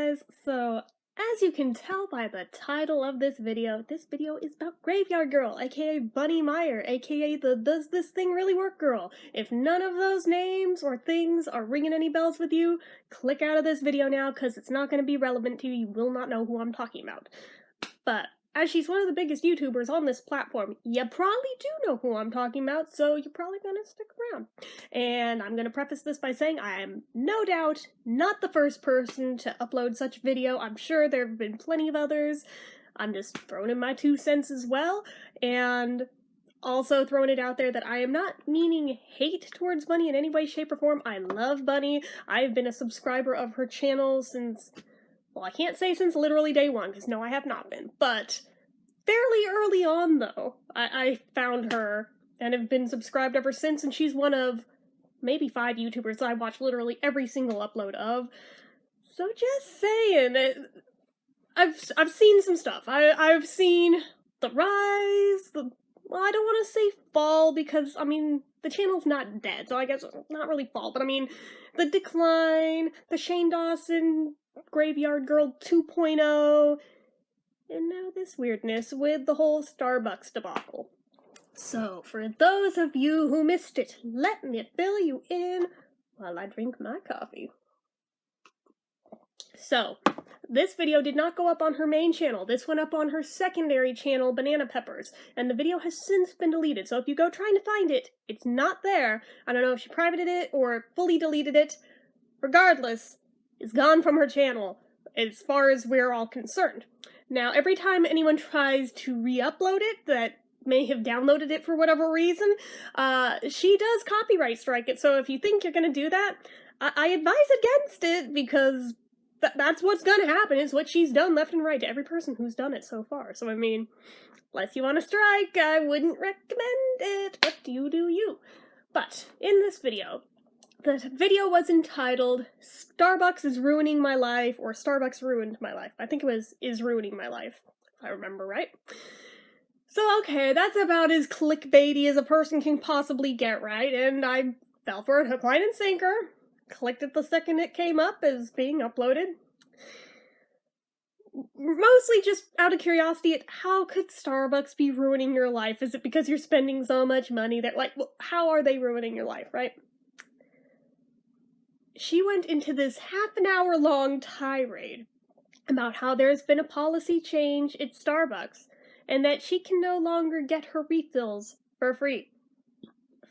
guys, so as you can tell by the title of this video is about Graveyard Girl, aka Bunny Meyer, aka the Does This Thing Really Work Girl. If none of those names or things are ringing any bells with you, click out of this video now because it's not going to be relevant to you. You will not know who I'm talking about. But as she's one of the biggest YouTubers on this platform, you probably do know who I'm talking about, so you're probably gonna stick around. And I'm gonna preface this by saying I am no doubt not the first person to upload such video. I'm sure there have been plenty of others. I'm just throwing in my 2 cents as well, and also throwing it out there that I am not meaning hate towards Bunny in any way, shape, or form. I love Bunny. I've been a subscriber of her channel since... well, I can't say since literally day one, because no, I have not been, but fairly early on, though, I found her, and have been subscribed ever since, and she's one of maybe 5 YouTubers that I watch literally every single upload of. So just saying, I've seen some stuff. I've seen the rise, well, I don't want to say fall, because, I mean, the channel's not dead, so I guess not really fall, but I mean, the decline, the Shane Dawson Graveyard Girl 2.0, and now this weirdness with the whole Starbucks debacle. So, for those of you who missed it, let me fill you in while I drink my coffee. So, this video did not go up on her main channel. This went up on her secondary channel, Banana Peppers, and the video has since been deleted. So if you go trying to find it, it's not there. I don't know if she privated it or fully deleted it. Regardless, it's gone from her channel, as far as we're all concerned. Now, every time anyone tries to re-upload it, that may have downloaded it for whatever reason, she does copyright strike it, so if you think you're gonna do that, I advise against it, because that's what's gonna happen, is what she's done left and right to every person who's done it so far. So, I mean, unless you want to strike, I wouldn't recommend it, but you do you. But, in this video, the video was entitled, Starbucks is Ruining My Life, or Starbucks Ruined My Life. I think it was, Is Ruining My Life, if I remember right. So, okay, that's about as clickbaity as a person can possibly get, right? And I fell for it hook, line, and sinker. Clicked it the second it came up as being uploaded. Mostly just out of curiosity, how could Starbucks be ruining your life? Is it because you're spending so much money that, like, well, how are they ruining your life, right? She went into this half-an-hour-long tirade about how there's been a policy change at Starbucks, and that she can no longer get her refills for free.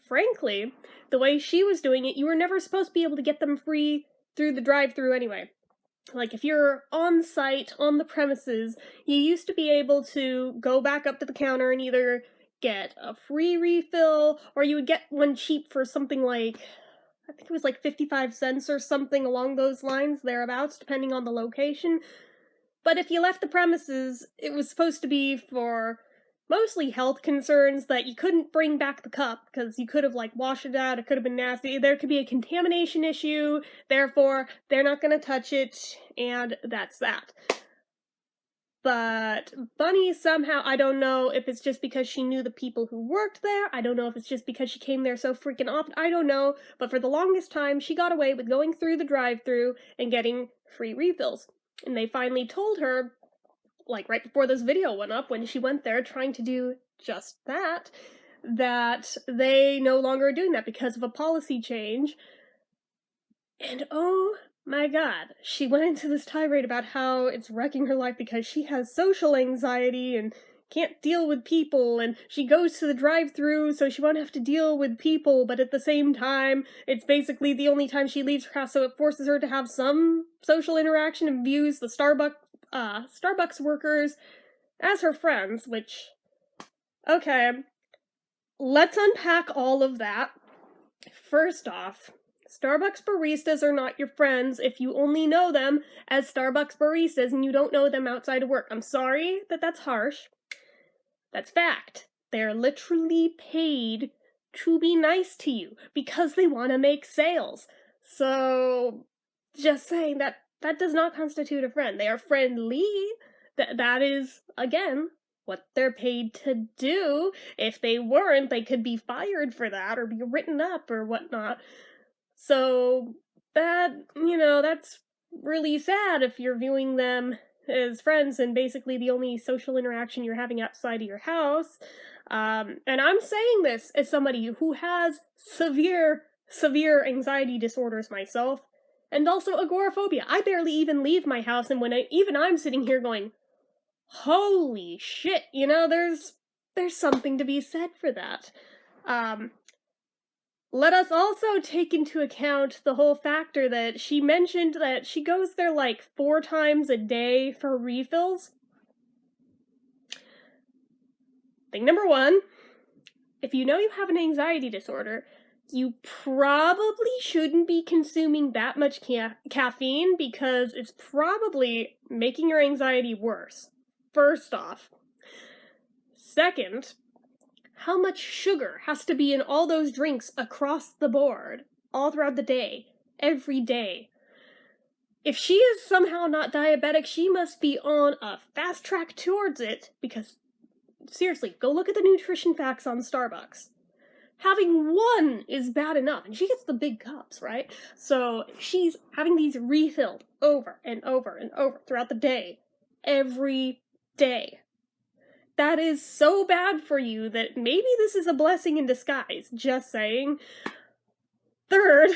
Frankly, the way she was doing it, you were never supposed to be able to get them free through the drive-thru anyway. Like, if you're on site, on the premises, you used to be able to go back up to the counter and either get a free refill, or you would get one cheap for something like, I think it was like 55 cents or something along those lines, thereabouts, depending on the location. But if you left the premises, it was supposed to be for mostly health concerns, that you couldn't bring back the cup, because you could have, like, washed it out, it could have been nasty, there could be a contamination issue, therefore, they're not gonna touch it, and that's that. But Bunny somehow, I don't know if it's just because she knew the people who worked there, I don't know if it's just because she came there so freaking often, I don't know, but for the longest time, she got away with going through the drive-thru and getting free refills. And they finally told her, like right before this video went up, when she went there trying to do just that, that they no longer are doing that because of a policy change. And oh my god, she went into this tirade about how it's wrecking her life because she has social anxiety and can't deal with people, and she goes to the drive-thru so she won't have to deal with people, but at the same time, it's basically the only time she leaves her house, so it forces her to have some social interaction and views the Starbucks workers as her friends, which, okay, let's unpack all of that. First off, Starbucks baristas are not your friends if you only know them as Starbucks baristas and you don't know them outside of work. I'm sorry that that's harsh. That's fact. They're literally paid to be nice to you because they want to make sales. So, just saying that does not constitute a friend. They are friendly. That is, again, what they're paid to do. If they weren't, they could be fired for that or be written up or whatnot. So, that, you know, that's really sad if you're viewing them as friends and basically the only social interaction you're having outside of your house. And I'm saying this as somebody who has severe anxiety disorders myself, and also agoraphobia. I barely even leave my house, and when I'm sitting here going, holy shit, you know, there's something to be said for that. Let us also take into account the whole factor that she mentioned that she goes there like 4 times a day for refills. Thing number 1, if you know you have an anxiety disorder, you probably shouldn't be consuming that much caffeine because it's probably making your anxiety worse. First off. Second, how much sugar has to be in all those drinks across the board, all throughout the day, every day? If she is somehow not diabetic, she must be on a fast track towards it, because, seriously, go look at the nutrition facts on Starbucks. Having 1 is bad enough, and she gets the big cups, right? So she's having these refilled over and over and over throughout the day, every day. That is so bad for you that maybe this is a blessing in disguise, just saying. Third,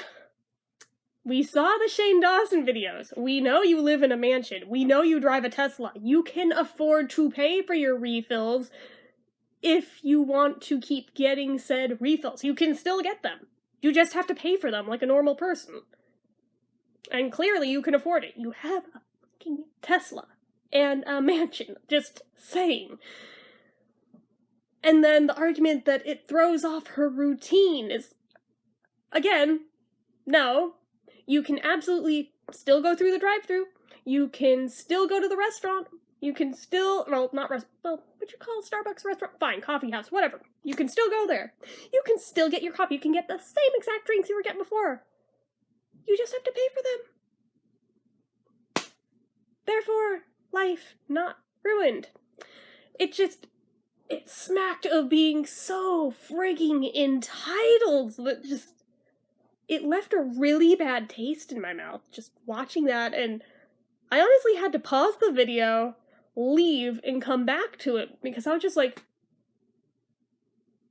we saw the Shane Dawson videos. We know you live in a mansion. We know you drive a Tesla. You can afford to pay for your refills if you want to keep getting said refills. You can still get them. You just have to pay for them like a normal person. And clearly you can afford it. You have a fucking Tesla and a mansion. Just saying. And then the argument that it throws off her routine is, again, no. You can absolutely still go through the drive-thru. You can still go to the restaurant. You can still, well, not well, what you call Starbucks restaurant? Fine, coffee house, whatever. You can still go there. You can still get your coffee. You can get the same exact drinks you were getting before. You just have to pay for them. Therefore, life not ruined. It smacked of being so frigging entitled that it left a really bad taste in my mouth just watching that, and I honestly had to pause the video, leave, and come back to it because I was just like,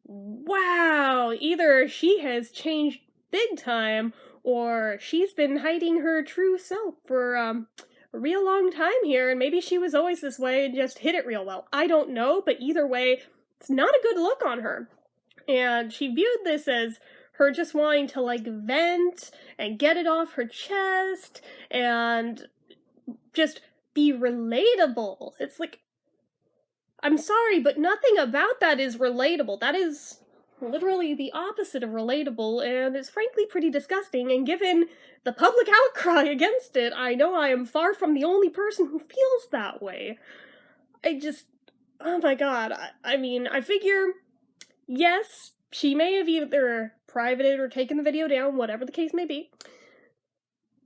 wow, either she has changed big time or she's been hiding her true self for a real long time here, and maybe she was always this way and just hid it real well. I don't know, but either way, it's not a good look on her. And she viewed this as her just wanting to, like, vent and get it off her chest and just be relatable. It's like, I'm sorry, but nothing about that is relatable. That is literally the opposite of relatable, and it's frankly pretty disgusting, and given the public outcry against it, I know I am far from the only person who feels that way. Oh my god, I mean, I figure, yes, she may have either privated or taken the video down, whatever the case may be,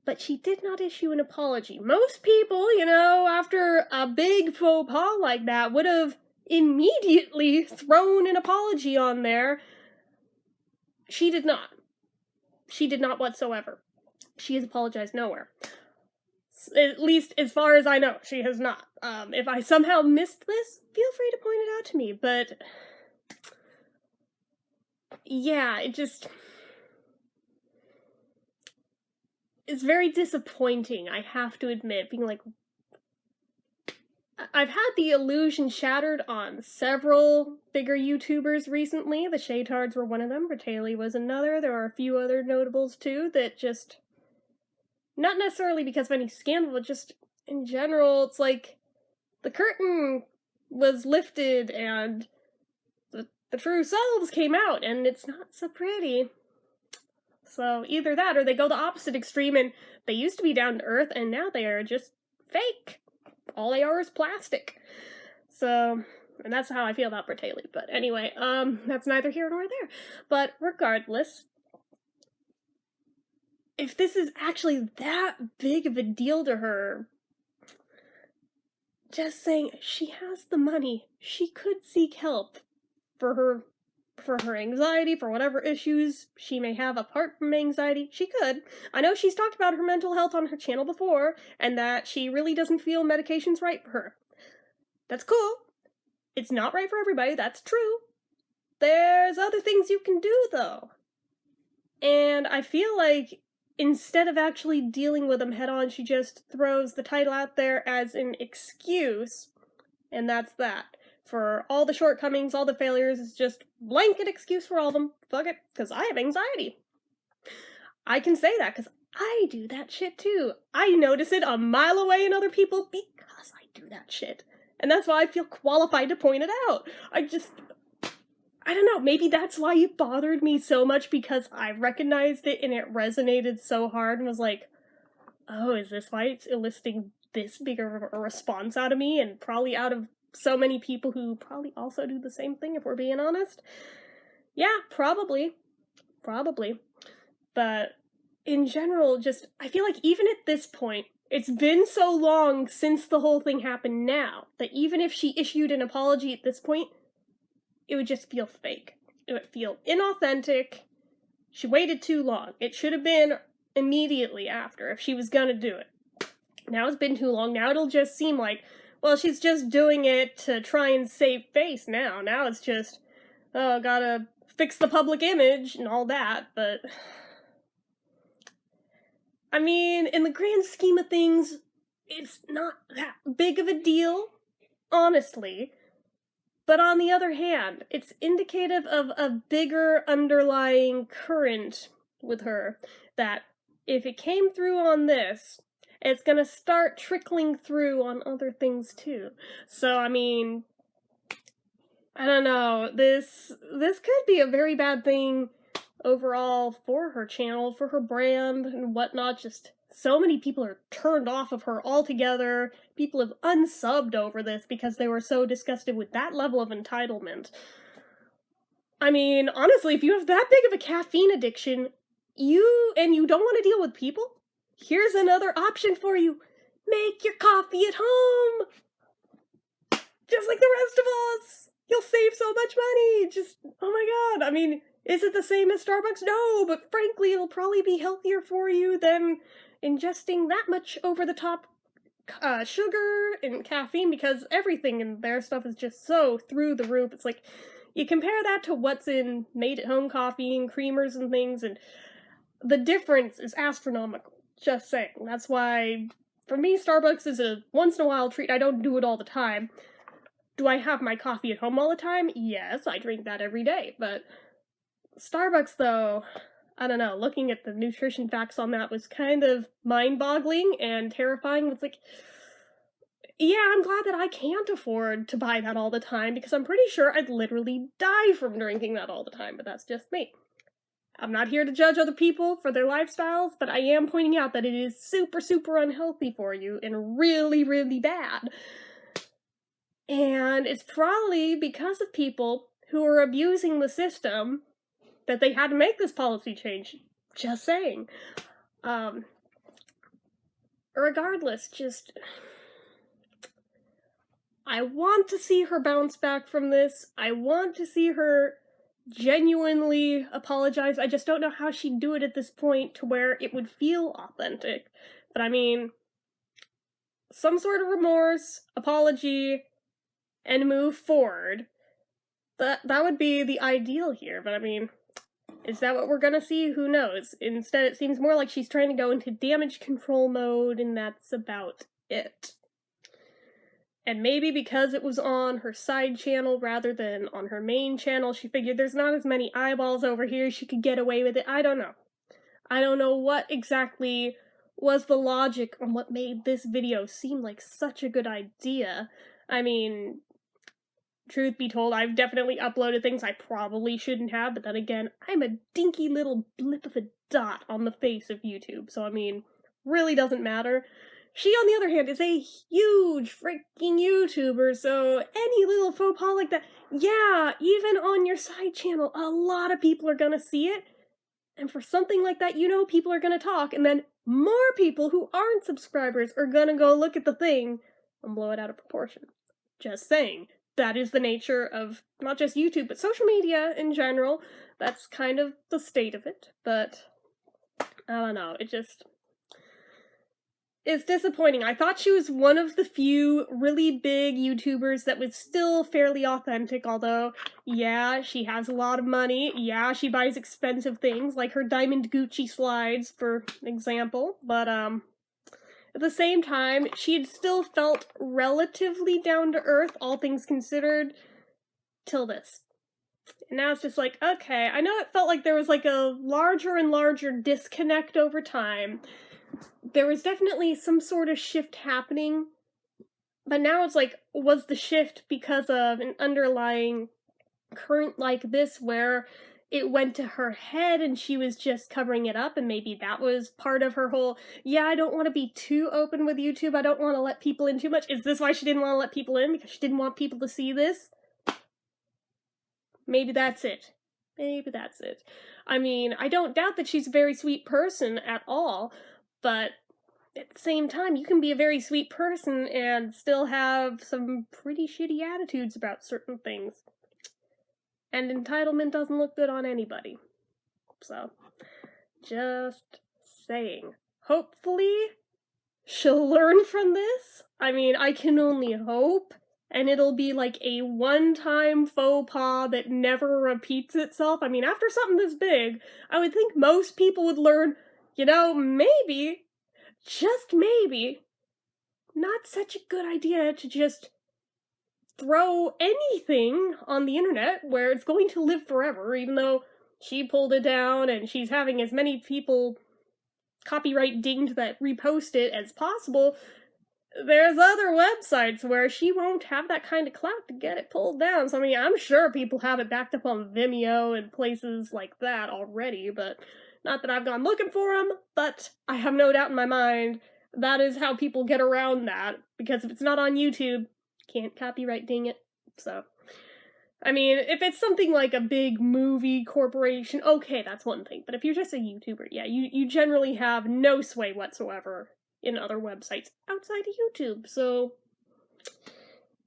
but she did not issue an apology. Most people, you know, after a big faux pas like that, would have immediately thrown an apology on there. She did not. She did not whatsoever. She has apologized nowhere. At least as far as I know, she has not. If I somehow missed this, feel free to point it out to me, but yeah, it's very disappointing, I have to admit, being like, I've had the illusion shattered on several bigger YouTubers recently. The Shaytards were one of them, Bertaley was another, there are a few other notables too that just, not necessarily because of any scandal, but just in general, it's like, the curtain was lifted and the true selves came out, and it's not so pretty. So either that, or they go the opposite extreme, and they used to be down to earth, and now they are just fake. All they are is plastic. So, and that's how I feel about Bertaley. But anyway, that's neither here nor there. But regardless, if this is actually that big of a deal to her, just saying she has the money, she could seek help for her for her anxiety, for whatever issues she may have apart from anxiety. She could. I know she's talked about her mental health on her channel before, and that she really doesn't feel medication's right for her. That's cool. It's not right for everybody, that's true. There's other things you can do, though. And I feel like instead of actually dealing with them head on, she just throws the title out there as an excuse, and that's that. For all the shortcomings, all the failures, it's just blanket excuse for all of them. Fuck it, because I have anxiety. I can say that, because I do that shit too. I notice it a mile away in other people because I do that shit. And that's why I feel qualified to point it out. I don't know, maybe that's why it bothered me so much, because I recognized it and it resonated so hard and was like, oh, is this why it's eliciting this big of a response out of me, and probably out of so many people who probably also do the same thing, if we're being honest? Yeah, probably. But in general, just, I feel like even at this point, it's been so long since the whole thing happened now, that even if she issued an apology at this point, it would just feel fake. It would feel inauthentic. She waited too long. It should have been immediately after, if she was gonna do it. Now it's been too long. Now it'll just seem like, well, she's just doing it to try and save face now. Now it's just, oh, gotta fix the public image and all that, but... I mean, in the grand scheme of things, it's not that big of a deal, honestly. But on the other hand, it's indicative of a bigger underlying current with her, that if it came through on this, it's gonna start trickling through on other things too. So, I mean, I don't know, this could be a very bad thing overall for her channel, for her brand and whatnot. Just so many people are turned off of her altogether. People have unsubbed over this because they were so disgusted with that level of entitlement. I mean, honestly, if you have that big of a caffeine addiction, you don't want to deal with people, here's another option for you. Make your coffee at home! Just like the rest of us! You'll save so much money! Just, oh my god, I mean, is it the same as Starbucks? No, but frankly, it'll probably be healthier for you than ingesting that much over-the-top sugar and caffeine, because everything in their stuff is just so through the roof. It's like, you compare that to what's in made-at-home coffee and creamers and things, and the difference is astronomical. Just saying. That's why, for me, Starbucks is a once-in-a-while treat. I don't do it all the time. Do I have my coffee at home all the time? Yes, I drink that every day, but Starbucks, though, I don't know, looking at the nutrition facts on that was kind of mind-boggling and terrifying. It's like, yeah, I'm glad that I can't afford to buy that all the time, because I'm pretty sure I'd literally die from drinking that all the time, but that's just me. I'm not here to judge other people for their lifestyles, but I am pointing out that it is super, super unhealthy for you and really, really bad. And it's probably because of people who are abusing the system that they had to make this policy change. Just saying. Regardless, just... I want to see her bounce back from this. I want to see her genuinely apologize. I just don't know how she'd do it at this point to where it would feel authentic. But I mean, some sort of remorse, apology, and move forward. That would be the ideal here, but I mean, is that what we're gonna see? Who knows? Instead, it seems more like she's trying to go into damage control mode, and that's about it. And maybe because it was on her side channel rather than on her main channel, she figured there's not as many eyeballs over here, she could get away with it. I don't know. I don't know what exactly was the logic on what made this video seem like such a good idea. I mean, truth be told, I've definitely uploaded things I probably shouldn't have, but then again, I'm a dinky little blip of a dot on the face of YouTube, so I mean, really doesn't matter. She, on the other hand, is a huge freaking YouTuber, so any little faux pas like that, yeah, even on your side channel, a lot of people are gonna see it, and for something like that, you know people are gonna talk, and then more people who aren't subscribers are gonna go look at the thing and blow it out of proportion. Just saying. that is the nature of not just YouTube, but social media in general. That's kind of the state of it, but I don't know, it just is disappointing. I thought she was one of the few really big YouTubers that was still fairly authentic, although, yeah, she has a lot of money, yeah, she buys expensive things, like her diamond Gucci slides, for example, but, at the same time, she had still felt relatively down-to-earth, all things considered, till this. And now it's just like, okay, I know it felt like there was like a larger and larger disconnect over time. There was definitely some sort of shift happening, but now it's like, was the shift because of an underlying current like this where it went to her head and she was just covering it up, and maybe that was part of her whole, yeah, I don't want to be too open with YouTube, I don't want to let people in too much. Is this why she didn't want to let people in? Because she didn't want people to see this? Maybe that's it. Maybe that's it. I mean, I don't doubt that she's a very sweet person at all, but at the same time, you can be a very sweet person and still have some pretty shitty attitudes about certain things. And entitlement doesn't look good on anybody. So, just saying. Hopefully, she'll learn from this. I mean, I can only hope. And it'll be like a one-time faux pas that never repeats itself. I mean, after something this big, I would think most people would learn, you know, maybe, just maybe, not such a good idea to just throw anything on the internet where it's going to live forever, even though she pulled it down and she's having as many people copyright dinged that repost it as possible. There's other websites where she won't have that kind of clout to get it pulled down. So, I mean, I'm sure people have it backed up on Vimeo and places like that already, but not that I've gone looking for them, but I have no doubt in my mind that is how people get around that, because if it's not on YouTube, can't copyright ding it. So, I mean, if it's something like a big movie corporation, okay, that's one thing, but if you're just a YouTuber, yeah, you generally have no sway whatsoever in other websites outside of YouTube, so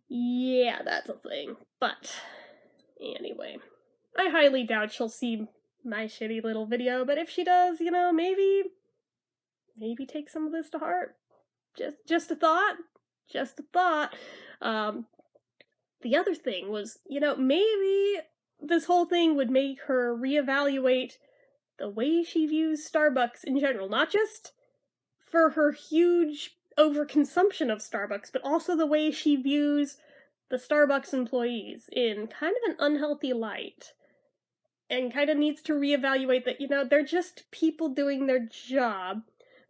yeah, that's a thing. But anyway, I highly doubt she'll see my shitty little video, but if she does, you know, maybe take some of this to heart. Just a thought. Just a thought. The other thing was, you know, maybe this whole thing would make her reevaluate the way she views Starbucks in general, not just for her huge overconsumption of Starbucks, but also the way she views the Starbucks employees in kind of an unhealthy light. And kind of needs to reevaluate that, you know, they're just people doing their job.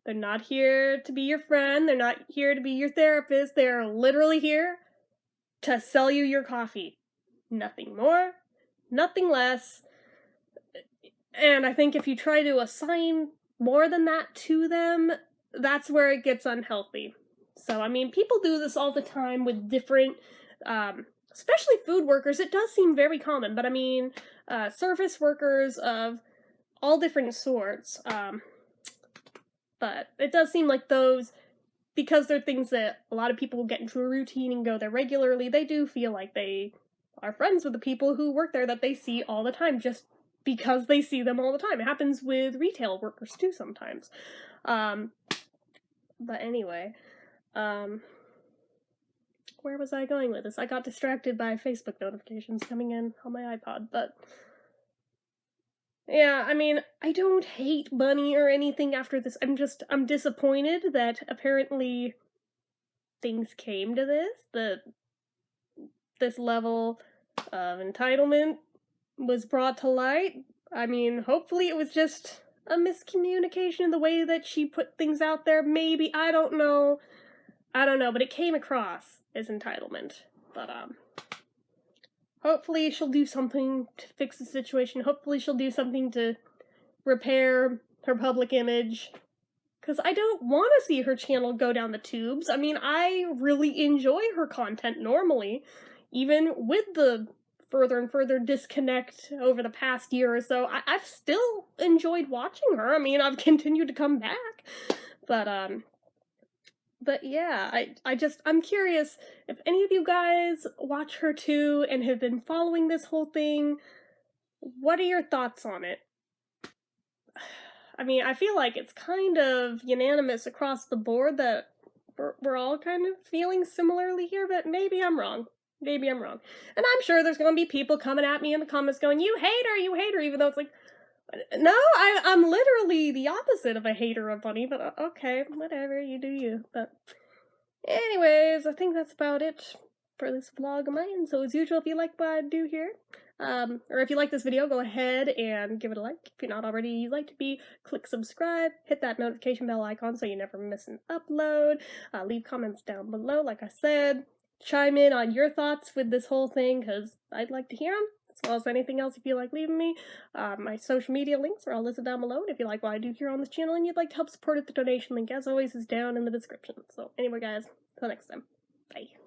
They're not here to be your friend, they're not here to be your therapist, they're literally here to sell you your coffee. Nothing more, nothing less. And I think if you try to assign more than that to them, that's where it gets unhealthy. So, I mean, people do this all the time with different, especially food workers. It does seem very common, but I mean, service workers of all different sorts. But it does seem like those, because they're things that a lot of people will get into a routine and go there regularly, they do feel like they are friends with the people who work there that they see all the time, just because they see them all the time. It happens with retail workers too sometimes. But anyway, where was I going with this? I got distracted by Facebook notifications coming in on my iPod, but yeah, I mean, I don't hate Bunny or anything after this. I'm disappointed that apparently things came to this, this level of entitlement was brought to light. I mean, hopefully it was just a miscommunication in the way that she put things out there, maybe, I don't know, but it came across as entitlement. But, hopefully she'll do something to fix the situation, hopefully she'll do something to repair her public image, because I don't want to see her channel go down the tubes. I mean, I really enjoy her content normally, even with the further and further disconnect over the past year or so. I've still enjoyed watching her. I mean, I've continued to come back, but But yeah, I'm curious if any of you guys watch her too and have been following this whole thing. What are your thoughts on it? I mean, I feel like it's kind of unanimous across the board that we're all kind of feeling similarly here, but maybe I'm wrong. Maybe I'm wrong. And I'm sure there's gonna be people coming at me in the comments going, you hater, even though it's like, no, I'm literally the opposite of a hater of Bunny, but okay, whatever, you do you. But anyways, I think that's about it for this vlog of mine. So as usual, if you like what I do here, or if you like this video, go ahead and give it a like. If you're not already like to be, click subscribe, hit that notification bell icon so you never miss an upload. Leave comments down below, like I said. Chime in on your thoughts with this whole thing, because I'd like to hear them, as well as anything else if you like leaving me. My social media links are all listed down below, and if you like what I do here on this channel and you'd like to help support it, the donation link, as always, is down in the description. So anyway, guys, till next time, bye.